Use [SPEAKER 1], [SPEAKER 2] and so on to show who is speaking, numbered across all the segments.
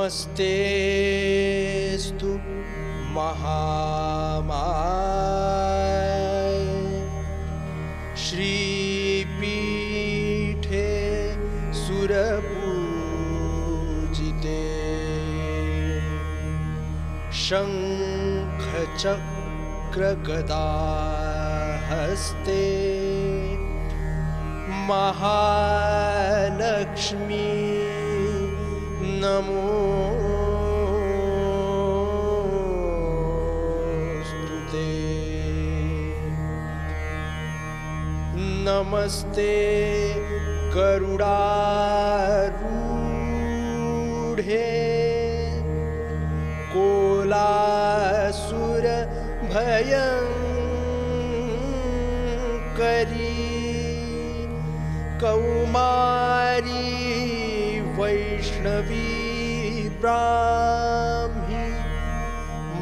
[SPEAKER 1] नमस्तेस्तु महामाये श्रीपीठे सुरपूजिते शङ्खचक्रगदाहस्ते महालक्ष्मी नमोस्तुते। नमस्ते गरुडारूढे कोलासुर भयंकरी कौमारी वैष्णवी ब्राह्मी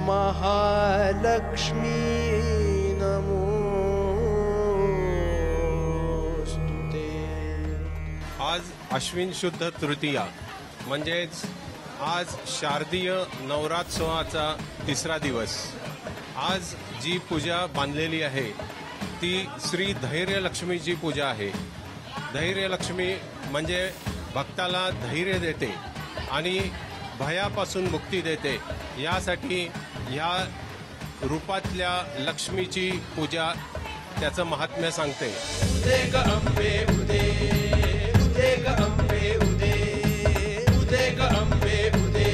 [SPEAKER 1] महालक्ष्मी नमोस्तुते।
[SPEAKER 2] आज अश्विन शुद्ध तृतीया म्हणजेच आज शारदीय नवरात्रोत्सवाचा तिसरा दिवस। आज जी पूजा बांधलेली आहे ती श्री धैर्यलक्ष्मीची पूजा आहे। धैर्यलक्ष्मी म्हणजे भक्ताला धैर्य देते आणि भयापासून मुक्ती देते। यासाठी ह्या रूपातल्या लक्ष्मीची पूजा त्याचं महात्म्य सांगते।
[SPEAKER 1] उदे ग अंबे उदे, उदे ग अंबे उदे, उदे ग अंबे उदे,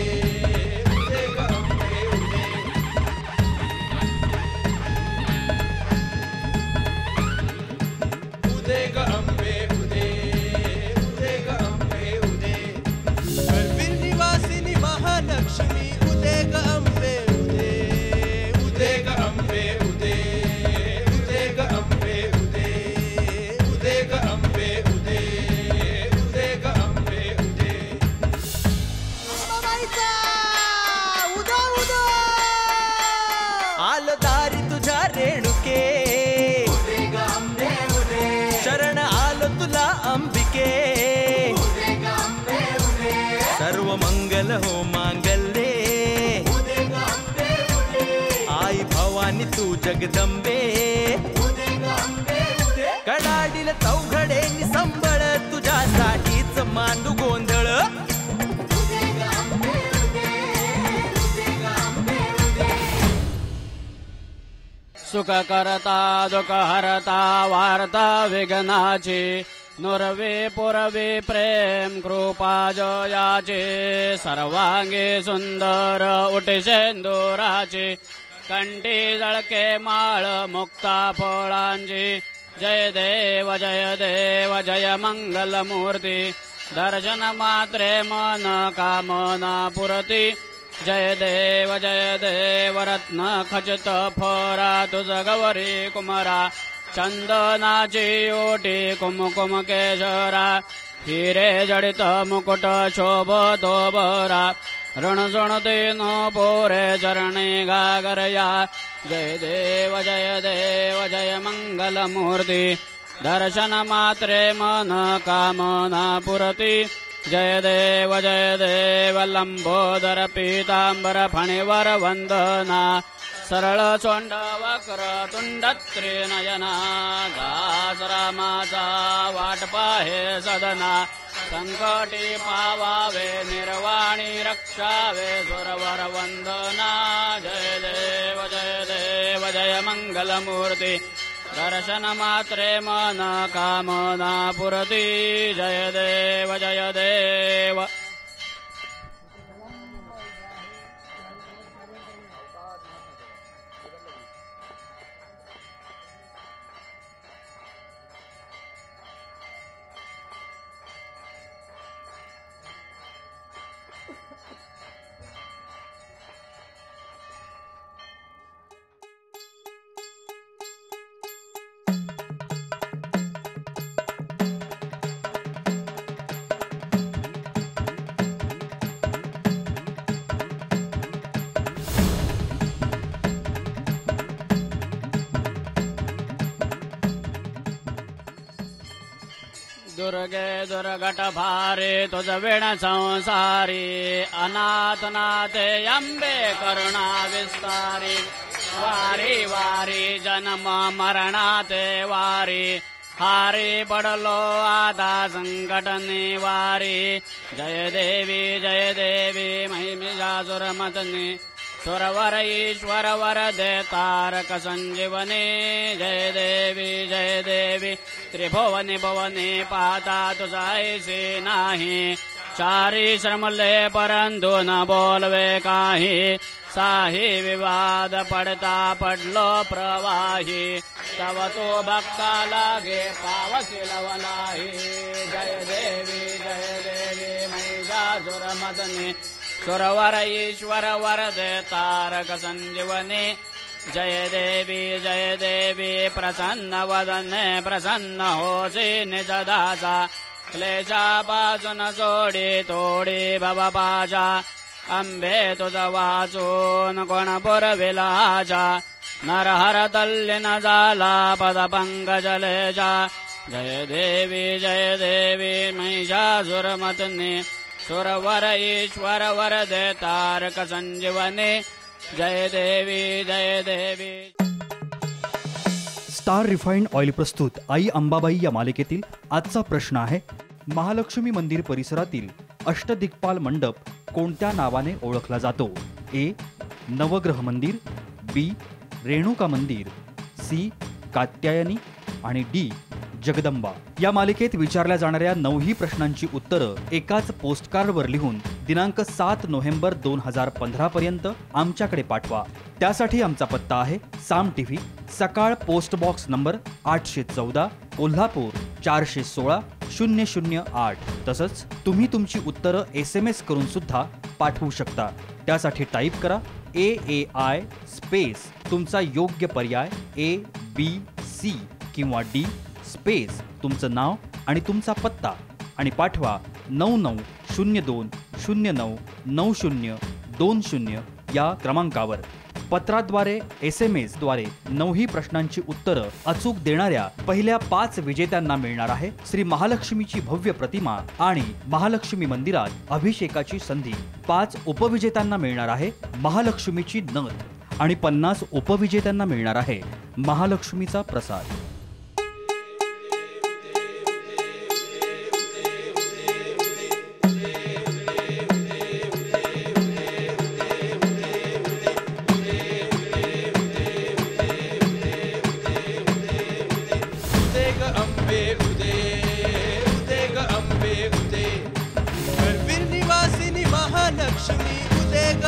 [SPEAKER 1] उदे ग अंबे उदे। उदे ग अंबे उदे, उदे ग अंबे उदे। कल्पीर निवासिनी महालक्ष्मी उदे ग अंबे उदे, उदे ग अंबे उदे, उदे ग अंबे उदे, उदे ग अंबे उदे, उदे ग अंबे उदे।
[SPEAKER 3] अंबाबाईचा उदा उदा आलं दारी तुझ्या रेणुके
[SPEAKER 1] उदे ग अंबे उदे,
[SPEAKER 3] शरण आलं तुला अंबिके
[SPEAKER 1] उदे ग अंबे उदे,
[SPEAKER 3] सर्व मंगल हो मांगल्ये
[SPEAKER 1] उदे ग अंबे उदे,
[SPEAKER 3] आई भवानी तू जगदंबे
[SPEAKER 1] उदे ग अंबे उदे।
[SPEAKER 3] कडाडील चौघडे निसंबळ तुझ्यासाठीच मांडू गोंधळ
[SPEAKER 1] उदे ग अंबे उदे, उदे ग अंबे उदे।
[SPEAKER 4] सुख करता दुःख हरता वार्ता विघ्नाची नुरवे पुरवे प्रेम कृपा जयाचे सर्वांगी सुंदर उठे शेंदुराची कंठी जळके माळ मुक्ता फळांची जय देव जय मंगल मूर्ती दर्शन मात्रे मन कामना पुरती जय देव रत्न खचित फोरा तुझ गौरी कुमारा चंदनाची ओटी कुमकुम केशरा हिरे जडित मुकुट शोभतो बरा ऋणसुणते न पोरे चरणे गागरया जय देव जय मंगल मूर्ती दर्शन मात्रे मन कामना पुरती जय देव लंबोदर पीतांबर फणिवर वंदना सरळ सोंड वक्र तुंड त्रिनयना दास रामाचा वाट पाहे सदना संकटी पावावे निर्वाणी रक्षावे सुरवर वंदना जय देव जय मंगल मूर्ती दर्शन मात्रे मन कामना पुरती जय देव दुर्गे दुर्घट भारे तुझ विण संसारी अनाथ नाथे अंबे करुणा विस्तारी वारी वारी जन्म मरणाते वारी हारी पडलो आता संकट निवारी जय देवी महिषासुरमर्दिनी सुरवर ईश्वर वर दे तारक संजीवनी जय देवी त्रिभुवनी भुवनी पाहता तुझायसी नाही चारी श्रमले परंतु न बोलवे काही साही विवाद पडता पडलो प्रवाही तव तो भक्ता लागे पावसी लवनाही जय देवी महिषासुरमर्दिनी सुरवर ईश्वर वर दे तारक संजीवनी जय देवी प्रसन्न वदने प्रसन्न होसी निज दासा क्लेशापासून सोडी तोडी भवपाशा अंबे तुझ वाचून कोण पुरविलाचा नरहर तल्लीन झाला पद पंकजलेजा जय देवी महिषासुरमर्दिनी सुरवर ईश्वर वर दे तारक संजीवनी जय देवी
[SPEAKER 5] स्टार रिफाइंड ऑइल प्रस्तुत आई अंबाबाई या मालिकेतील आजचा प्रश्न आहे, महालक्ष्मी मंदिर परिसरातील अष्टदिग्पाल मंडप कोणत्या नावाने ओळखला जातो? ए. नवग्रह मंदिर, बी. रेणुका मंदिर, सी. कात्यायनी आणि डी. जगदंबा. या मालिकेत विचारल्या जाणाऱ्या 9ही प्रश्नांची उत्तरं एकाच पोस्टकार्डवर लिहून दिनांक 7 नोव्हेंबर 2015 पर्यंत आमच्याकडे पाठवा. त्यासाठी आमचा पत्ता आहे साम टीव्ही, सकाळ, पोस्ट बॉक्स नंबर 814, कोल्हापूर 416 008. तसंच तुम्ही तुमची उत्तरं SMS करून सुद्धा पाठवू शकता. त्यासाठी टाईप करा AAI स्पेस तुमचा योग्य पर्याय ABC किंवा D स्पेस तुमचं नाव आणि तुमचा पत्ता आणि पाठवा 9902099020 या क्रमांकावर. पत्राद्वारे SMS द्वारे 9ही प्रश्नांची उत्तरं अचूक देणाऱ्या पहिल्या 5 विजेत्यांना मिळणार आहे श्री महालक्ष्मीची भव्य प्रतिमा आणि महालक्ष्मी मंदिरात अभिषेकाची संधी. 5 उपविजेत्यांना मिळणार आहे महालक्ष्मीची नथ आणि 50 उपविजेत्यांना मिळणार आहे महालक्ष्मीचा प्रसाद.
[SPEAKER 1] महालक्ष्मी उदे ग